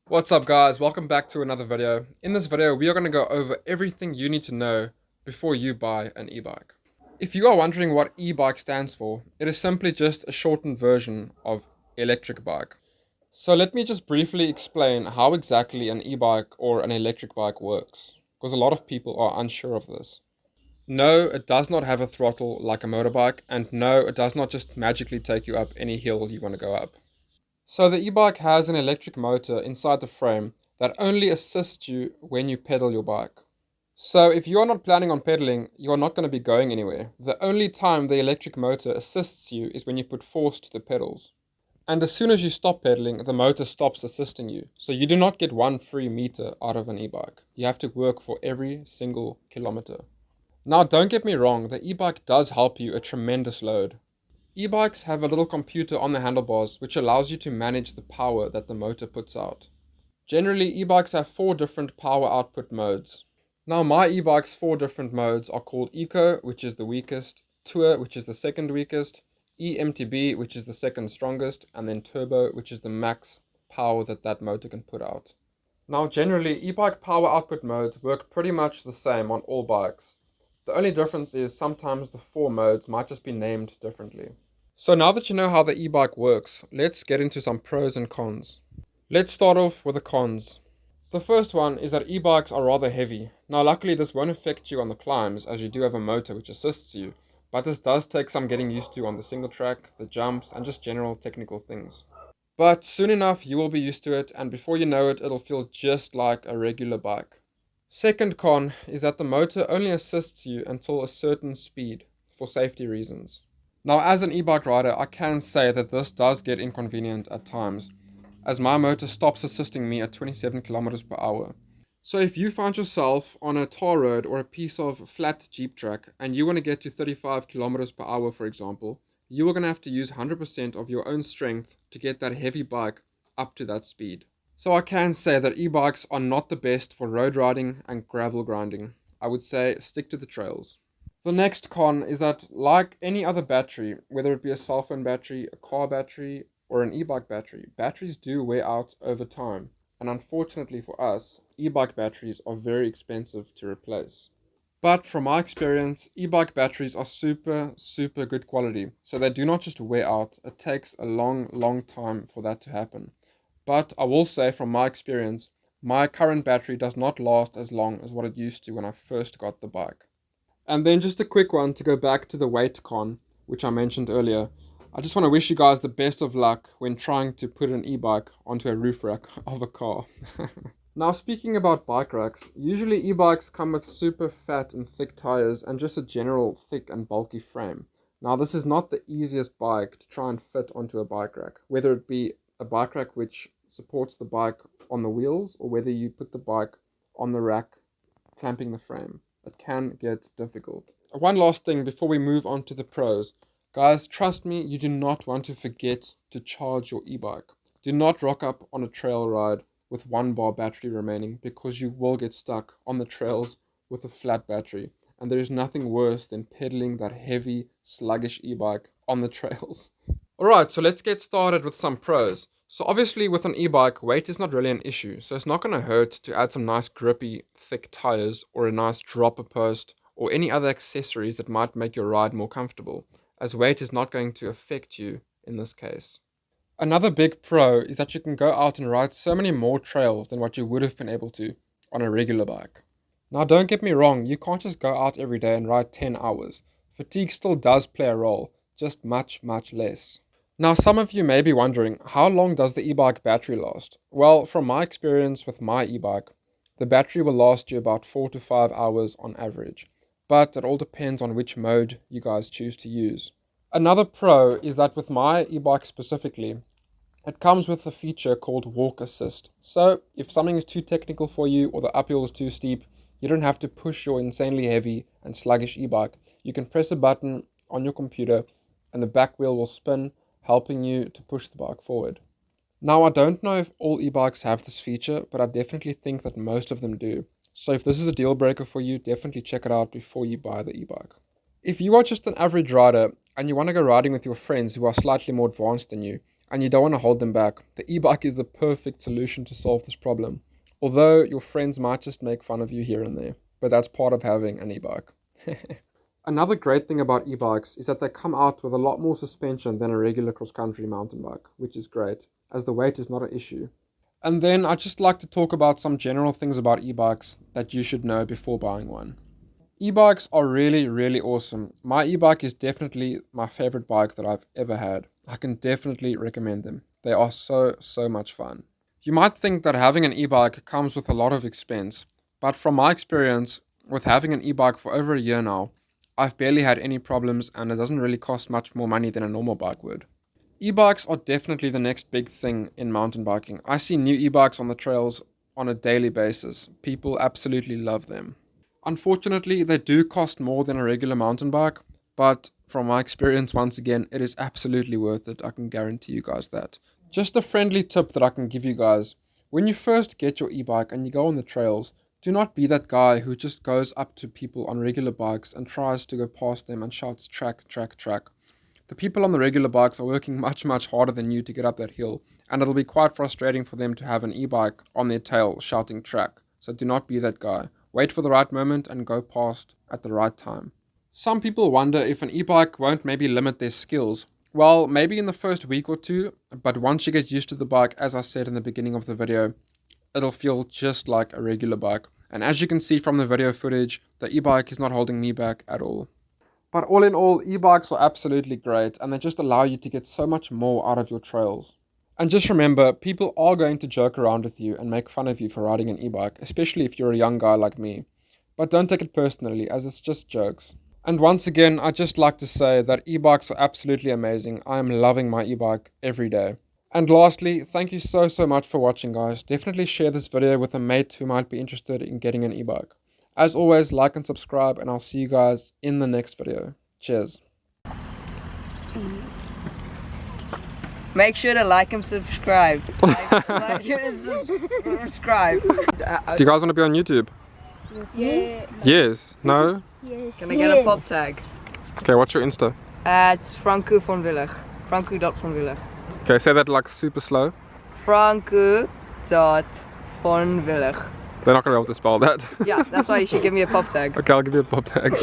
What's up guys, welcome back to another video. In this video we are going to go over everything you need to know before you buy an e-bike. If you are wondering what e-bike stands for, it is simply just a shortened version of electric bike. So let me just briefly explain how exactly an e-bike or an electric bike works, because a lot of people are unsure of this. No, it does not have a throttle like a motorbike, and no, it does not just magically take you up any hill you want to go up. So the e-bike has an electric motor inside the frame that only assists you when you pedal your bike. So if you are not planning on pedaling, you are not going to be going anywhere. The only time the electric motor assists you is when you put force to the pedals. And as soon as you stop pedaling, the motor stops assisting you. So you do not get one free meter out of an e-bike. You have to work for every single kilometer. Now don't get me wrong, the e-bike does help you a tremendous load. E-bikes have a little computer on the handlebars which allows you to manage the power that the motor puts out. Generally, e-bikes have 4 different power output modes. Now my e-bike's 4 different modes are called Eco, which is the weakest, Tour, which is the second weakest, eMTB, which is the second strongest, and then Turbo, which is the max power that motor can put out. Now generally, e-bike power output modes work pretty much the same on all bikes. The only difference is sometimes the 4 modes might just be named differently. So now that you know how the e-bike works, let's get into some pros and cons. Let's start off with the cons. The first one is that e-bikes are rather heavy. Now luckily this won't affect you on the climbs as you do have a motor which assists you, but this does take some getting used to on the single track, the jumps, and just general technical things. But soon enough you will be used to it, and before you know it, it'll feel just like a regular bike. Second con is that the motor only assists you until a certain speed for safety reasons. Now as an e-bike rider, I can say that this does get inconvenient at times, as my motor stops assisting me at 27 kilometers per hour. So if you find yourself on a tar road or a piece of flat Jeep track and you want to get to 35 kilometers per hour, for example, you are going to have to use 100% of your own strength to get that heavy bike up to that speed. So I can say that e-bikes are not the best for road riding and gravel grinding. I would say stick to the trails. The next con is that, like any other battery, whether it be a cell phone battery, a car battery, or an e-bike battery, batteries do wear out over time. And unfortunately for us, e-bike batteries are very expensive to replace. But from my experience, e-bike batteries are super good quality. So they do not just wear out. It takes a long time for that to happen. But I will say from my experience, my current battery does not last as long as what it used to when I first got the bike. And then just a quick one to go back to the weight con, which I mentioned earlier. I just want to wish you guys the best of luck when trying to put an e-bike onto a roof rack of a car. Now speaking about bike racks, usually e-bikes come with super fat and thick tires and just a general thick and bulky frame. Now this is not the easiest bike to try and fit onto a bike rack, whether it be a bike rack which supports the bike on the wheels or whether you put the bike on the rack clamping the frame. It can get difficult. One last thing before we move on to the pros. Guys, trust me, you do not want to forget to charge your e-bike. Do not rock up on a trail ride with 1 bar battery remaining, because you will get stuck on the trails with a flat battery. And there is nothing worse than pedaling that heavy, sluggish e-bike on the trails. Alright, so let's get started with some pros. So obviously with an e-bike, weight is not really an issue, so it's not going to hurt to add some nice grippy, thick tires or a nice dropper post or any other accessories that might make your ride more comfortable, as weight is not going to affect you in this case. Another big pro is that you can go out and ride so many more trails than what you would have been able to on a regular bike. Now don't get me wrong, you can't just go out every day and ride 10 hours. Fatigue still does play a role, just much less. Now some of you may be wondering, how long does the e-bike battery last? Well, from my experience with my e-bike, the battery will last you about 4 to 5 hours on average, but it all depends on which mode you guys choose to use. Another pro is that with my e-bike specifically, it comes with a feature called walk assist. So if something is too technical for you or the uphill is too steep, you don't have to push your insanely heavy and sluggish e-bike. You can press a button on your computer and the back wheel will spin, helping you to push the bike forward. Now I don't know if all e-bikes have this feature, but I definitely think that most of them do. So if this is a deal breaker for you, definitely check it out before you buy the e-bike. If you are just an average rider and you want to go riding with your friends who are slightly more advanced than you, and you don't want to hold them back, the e-bike is the perfect solution to solve this problem. Although your friends might just make fun of you here and there, but that's part of having an e-bike. Another great thing about e-bikes is that they come out with a lot more suspension than a regular cross-country mountain bike, which is great, as the weight is not an issue. And then I'd just like to talk about some general things about e-bikes that you should know before buying one. E-bikes are really, really awesome. My e-bike is definitely my favorite bike that I've ever had. I can definitely recommend them. They are so much fun. You might think that having an e-bike comes with a lot of expense, but from my experience with having an e-bike for over a year now, I've barely had any problems and it doesn't really cost much more money than a normal bike would. E-bikes are definitely the next big thing in mountain biking. I see new e-bikes on the trails on a daily basis. People absolutely love them. Unfortunately, they do cost more than a regular mountain bike, but from my experience, once again, it is absolutely worth it. I can guarantee you guys that. Just a friendly tip that I can give you guys. When you first get your e-bike and you go on the trails, do not be that guy who just goes up to people on regular bikes and tries to go past them and shouts track, track, track. The people on the regular bikes are working much harder than you to get up that hill, and it'll be quite frustrating for them to have an e-bike on their tail shouting track. So do not be that guy. Wait for the right moment and go past at the right time. Some people wonder if an e-bike won't maybe limit their skills. Well, maybe in the first week or two, but once you get used to the bike, as I said in the beginning of the video, it'll feel just like a regular bike. And as you can see from the video footage, the e-bike is not holding me back at all. But all in all, e-bikes are absolutely great and they just allow you to get so much more out of your trails. And just remember, people are going to joke around with you and make fun of you for riding an e-bike, especially if you're a young guy like me. But don't take it personally, as it's just jokes. And once again, I'd just like to say that e-bikes are absolutely amazing. I am loving my e-bike every day. And lastly, thank you so much for watching, guys. Definitely share this video with a mate who might be interested in getting an e-bike. As always, like and subscribe, and I'll see you guys in the next video. Cheers. Make sure to like and subscribe. Like and subscribe. Do you guys want to be on YouTube? Yeah. Yes? No? Yes. Can I get a pop tag? Okay, what's your Insta? It's Franco van Willig. Franco.van Willig. Okay, say that like super slow. Franco.van Willig. They're not going to be able to spell that. Yeah, that's why you should give me a pop tag. Okay, I'll give you a pop tag.